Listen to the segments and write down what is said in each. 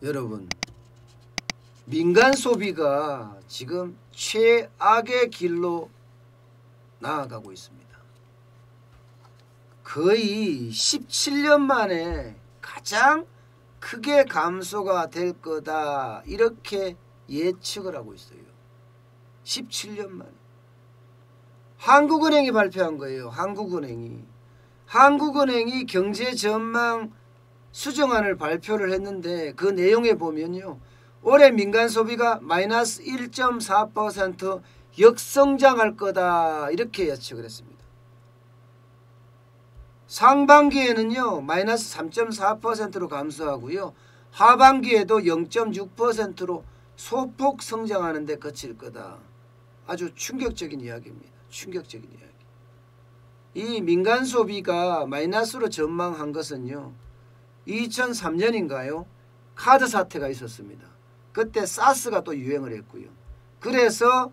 여러분, 민간 소비가 지금 최악의 길로 나아가고 있습니다. 거의 17년 만에 가장 크게 감소가 될 거다, 이렇게 예측을 하고 있어요. 17년 만에. 한국은행이 발표한 거예요. 한국은행이 경제 전망 수정안을 발표를 했는데 그 내용에 보면요, 올해 민간 소비가 마이너스 1.4% 역성장할 거다, 이렇게 예측을 했습니다. 상반기에는요 마이너스 3.4%로 감소하고요, 하반기에도 0.6%로 소폭 성장하는 데 그칠 거다. 아주 충격적인 이야기입니다. 충격적인 이야기. 이 민간 소비가 마이너스로 전망한 것은요, 2003년인가요? 카드 사태가 있었습니다. 그때 사스가 또 유행을 했고요. 그래서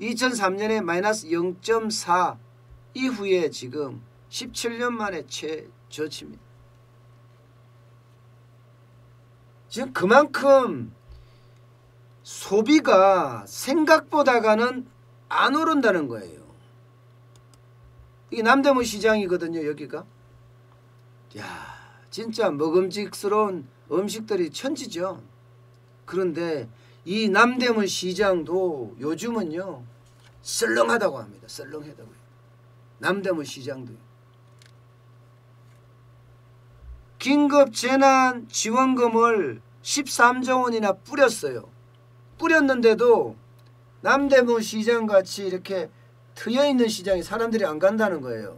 2003년에 마이너스 0.4 이후에 지금 17년 만에 최저치입니다. 지금 그만큼 소비가 생각보다가는 안 오른다는 거예요. 이게 남대문 시장이거든요, 여기가. 야, 진짜 먹음직스러운 음식들이 천지죠. 그런데 이 남대문 시장도 요즘은요 썰렁하다고 합니다. 썰렁하다고요. 남대문 시장도. 긴급 재난 지원금을 13조 원이나 뿌렸어요. 뿌렸는데도 남대문 시장같이 이렇게 트여있는 시장에 사람들이 안 간다는 거예요.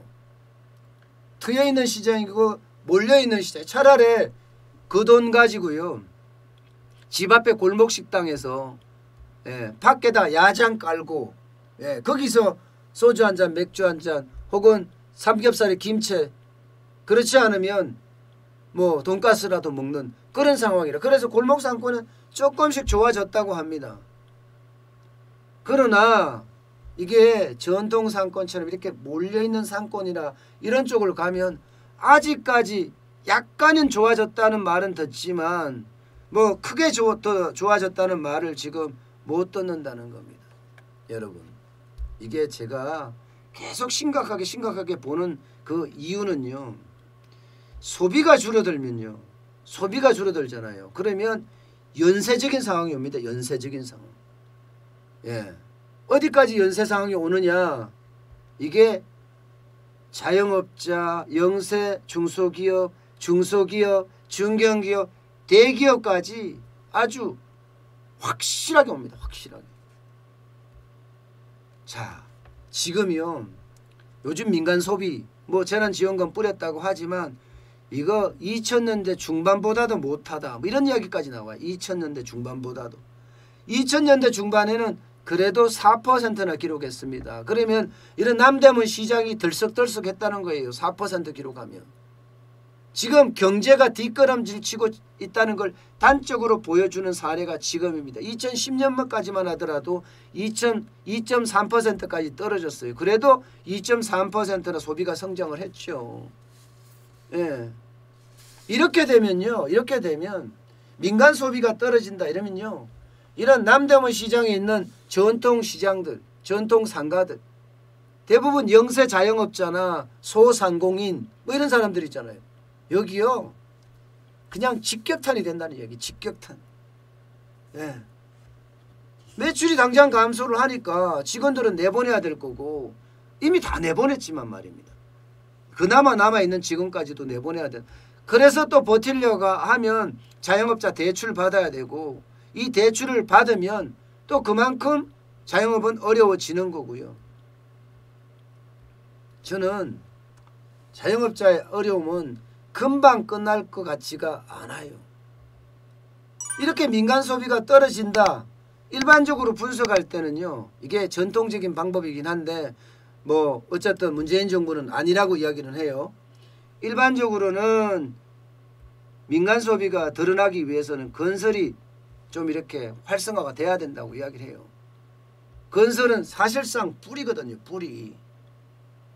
트여있는 시장이고 몰려있는 시장. 차라리 그 돈 가지고요, 집 앞에 골목식당에서 밖에다 야장 깔고 거기서 소주 한잔 맥주 한잔 혹은 삼겹살에 김치, 그렇지 않으면 뭐 돈가스라도 먹는 그런 상황이라. 그래서 골목 상권은 조금씩 좋아졌다고 합니다. 그러나 이게 전통 상권처럼 이렇게 몰려있는 상권이나 이런 쪽으로 가면 아직까지 약간은 좋아졌다는 말은 듣지만 뭐 크게 더 좋아졌다는 말을 지금 못 듣는다는 겁니다. 여러분, 이게 제가 계속 심각하게 보는 그 이유는요, 소비가 줄어들면요, 소비가 줄어들잖아요. 그러면 연쇄적인 상황이 옵니다. 연쇄적인 상황. 어디까지 연쇄 상황이 오느냐, 이게 자영업자, 영세, 중소기업, 중견기업, 대기업까지 아주 확실하게 옵니다. 확실하게. 자, 지금이요, 요즘 민간 소비 뭐 재난지원금 뿌렸다고 하지만 이거 2000년대 중반보다도 못하다, 뭐 이런 이야기까지 나와요. 2000년대 중반보다도. 2000년대 중반에는 그래도 4%나 기록했습니다. 그러면 이런 남대문 시장이 들썩들썩했다는 거예요. 4% 기록하면. 지금 경제가 뒷걸음질 치고 있다는 걸 단적으로 보여주는 사례가 지금입니다. 2010년까지만 하더라도 2.3%까지 떨어졌어요. 그래도 2.3%나 소비가 성장을 했죠. 이렇게 되면요, 이렇게 되면 민간 소비가 떨어진다 이러면요, 이런 남대문 시장에 있는 전통 시장들, 전통 상가들, 대부분 영세 자영업자나 소상공인 뭐 이런 사람들 있잖아요. 여기요 그냥 직격탄이 된다는 얘기. 직격탄. 매출이 당장 감소를 하니까 직원들은 내보내야 될 거고 이미 다 내보냈지만 말입니다. 그나마 남아있는 직원까지도 내보내야 돼. 그래서 또 버틸려고 하면 자영업자 대출 받아야 되고, 이 대출을 받으면 또 그만큼 자영업은 어려워지는 거고요. 저는 자영업자의 어려움은 금방 끝날 것 같지가 않아요. 이렇게 민간 소비가 떨어진다, 일반적으로 분석할 때는요, 이게 전통적인 방법이긴 한데 뭐 어쨌든 문재인 정부는 아니라고 이야기는 해요. 일반적으로는 민간 소비가 드러나기 위해서는 건설이 좀 이렇게 활성화가 돼야 된다고 이야기를 해요. 건설은 사실상 뿌리거든요. 뿌리.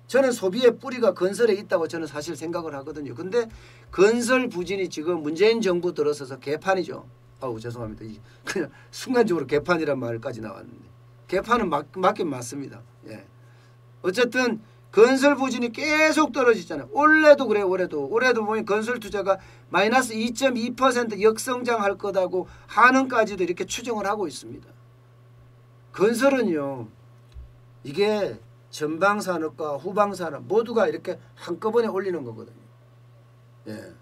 저는 소비의 뿌리가 건설에 있다고 저는 사실 생각을 하거든요. 근데 건설 부진이 지금 문재인 정부 들어서서 개판이죠. 아우 죄송합니다. 그냥 순간적으로 개판이란 말까지 나왔는데 개판은 맞긴 맞습니다. 예. 어쨌든 건설 부진이 계속 떨어지잖아요. 올해도 그래요. 올해도 보면 건설 투자가 마이너스 2.2% 역성장할 거다고 한은까지도 이렇게 추정을 하고 있습니다. 건설은요. 이게 전방산업과 후방산업 모두가 이렇게 한꺼번에 올리는 거거든요. 예.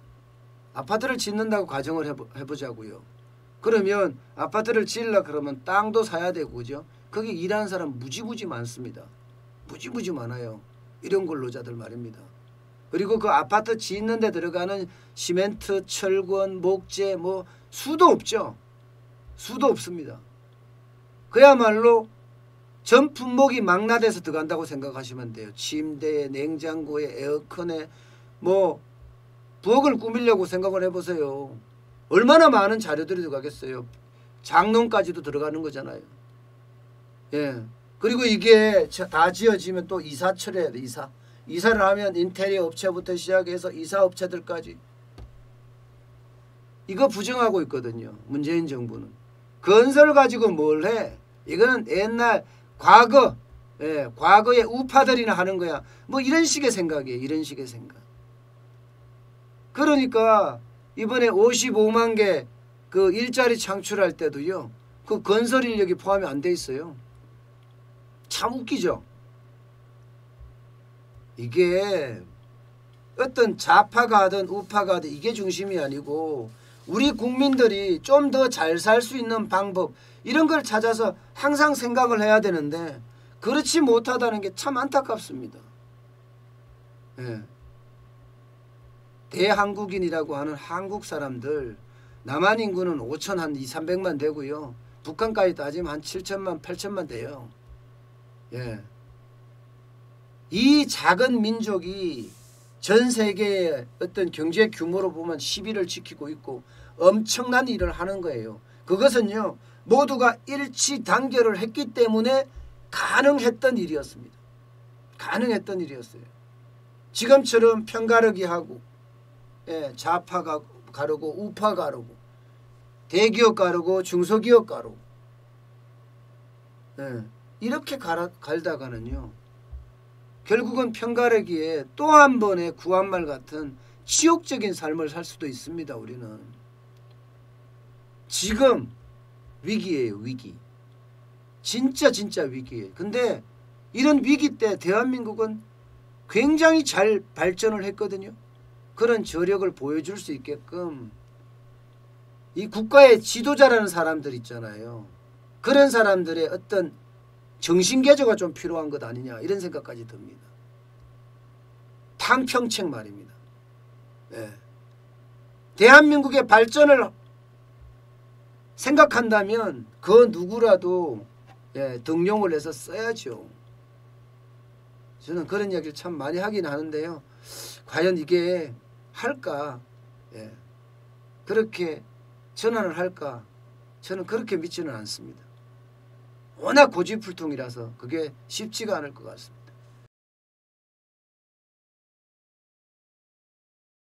아파트를 짓는다고 가정을 해보자고요. 그러면 아파트를 지으려고 그러면 땅도 사야 되고 그죠? 거기 일하는 사람 무지무지 많습니다. 무지무지 많아요. 이런 근로자들 말입니다. 그리고 그 아파트 짓는 데 들어가는 시멘트, 철근, 목재 뭐 수도 없죠. 수도 없습니다. 그야말로 전 품목이 망라돼서 들어간다고 생각하시면 돼요. 침대에, 냉장고에, 에어컨에 뭐 부엌을 꾸미려고 생각을 해보세요. 얼마나 많은 자료들이 들어가겠어요. 장롱까지도 들어가는 거잖아요. 예. 그리고 이게 다 지어지면 또 이사 처리해야 돼. 이사를 하면 인테리어 업체부터 시작해서 이사 업체들까지. 이거 부정하고 있거든요. 문재인 정부는. 건설 가지고 뭘 해. 이거는 옛날 과거, 예, 과거의 우파들이나 하는 거야. 뭐 이런 식의 생각이에요. 이런 식의 생각. 그러니까 이번에 55만 개 그 일자리 창출할 때도요. 그 건설 인력이 포함이 안 돼 있어요. 참 웃기죠. 이게 어떤 좌파가 하든 우파가 하든 이게 중심이 아니고 우리 국민들이 좀 더 잘 살 수 있는 방법 이런 걸 찾아서 항상 생각을 해야 되는데 그렇지 못하다는 게 참 안타깝습니다. 예. 대한국인이라고 하는 한국 사람들 남한 인구는 5천 한 2,300만 되고요. 북한까지 따지면 한 7천만 8천만 돼요. 예. 이 작은 민족이 전 세계의 어떤 경제 규모로 보면 10위를 지키고 있고 엄청난 일을 하는 거예요. 그것은요. 모두가 일치 단결을 했기 때문에 가능했던 일이었습니다. 가능했던 일이었어요. 지금처럼 편가르기 하고 예, 좌파가 가르고 우파 가르고 대기업 가르고 중소기업 가르고 예, 이렇게 갈다가는요. 결국은 편가르기에 또 한 번의 구한말 같은 치욕적인 삶을 살 수도 있습니다. 우리는. 지금 위기예요. 위기. 진짜 위기예요. 근데 이런 위기 때 대한민국은 굉장히 잘 발전을 했거든요. 그런 저력을 보여줄 수 있게끔 이 국가의 지도자라는 사람들 있잖아요. 그런 사람들의 어떤 정신개조가 좀 필요한 것 아니냐 이런 생각까지 듭니다. 탕평책 말입니다. 예. 대한민국의 발전을 생각한다면 그 누구라도 예, 등용을 해서 써야죠. 저는 그런 이야기를 참 많이 하긴 하는데요. 과연 이게 할까? 예. 그렇게 전환을 할까? 저는 그렇게 믿지는 않습니다. 워낙 고집불통이라서 그게 쉽지가 않을 것 같습니다.